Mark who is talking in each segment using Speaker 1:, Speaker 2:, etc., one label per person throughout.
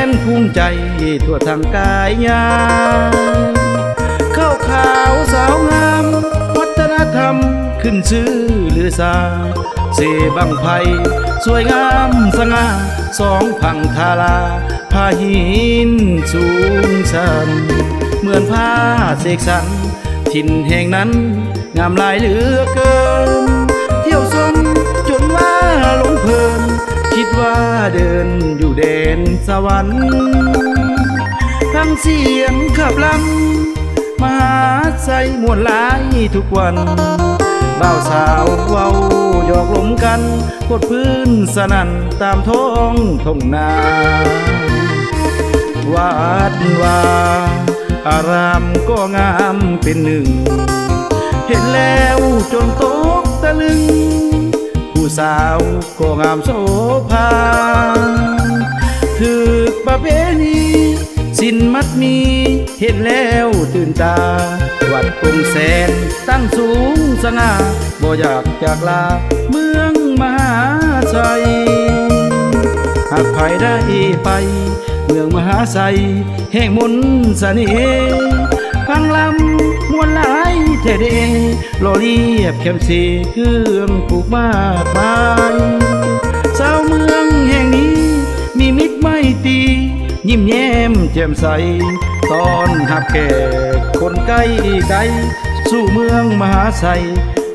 Speaker 1: นภูมิใจทั่วทางกายญาข้าวขาวสาวงามวัฒนธรรมขึ้นชื่อหรือซาเสบังไพสวยงามสง่าสองพังทาราพาหินสูงชันเหมือนผ้าเสกสรรถิ่นแห่งนั้นงามหลายเหลือเกินเที่ยวชมจนว่าหลงเพลินคิดว่าเดินอยู่แดนสวรรค์ทั้งเสียงขับลำมหาไสมวลหลายทุกวันบ่าวสาวเว้าหยอกลมกันกดพื้นสนั่นตามท้องทุ่งนาวัดว่าอารามก็งามเป็นหนึ่งเห็นแล้วจนตกตะลึงผู้สาวก็งามโสภาถึกประเพณีสินมัดมีเห็นแล้วตื่นตาวัดกรุงแสนตั้งสูงสง่าบ่อยากจากลาเมืองมหาชัยหากใครได้ไปเมืองมหาชัยแห่งมนต์เสน่ห์ฟังลำมวลหลายเทเดโลเรียบเข้มสีเครื่องปลูกมากมายชาวเมืองแห่งนี้มีมิตรไมตรียิ้มแย้มแจ่มใสตอนหับแขกคนใกล้ไกลสู่เมืองมหาชัย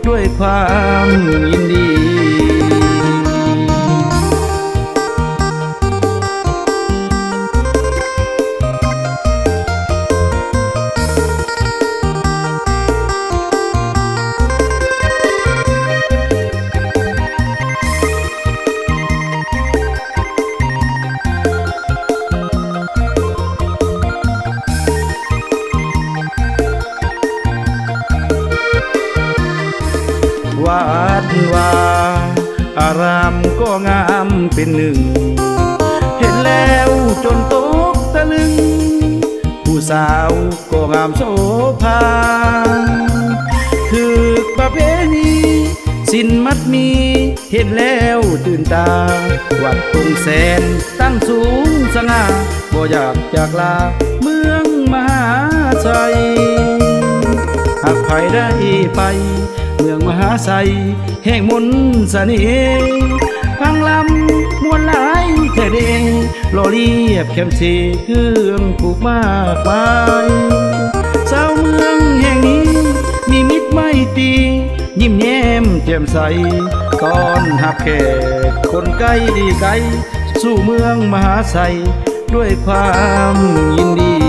Speaker 1: ด้วยความยินดีวัดว่าอารามก็งามเป็นหนึ่งเห็นแล้วจนตกตะลึงผู้สาวก็งามโสภาถึกประเพณีสินมัดมีเห็นแล้วตื่นตาวัดกรุงแสนตั้งสูงสง่าบ่อยากจากลาเมืองมหาชัยหากใครได้ไปเมืองมหาชัยแห่งมนต์เสน่ห์ฟังลำมวลหลายเทเดโลเรียบเข้มสีเครื่องปลูกมากมายชาวเมืองแห่งนี้มีมิตรไมตรียิ้มแย้มแจ่มใสตอนหับแขกคนใกล้ไกลสู่เมืองมหาชัยด้วยความยินดี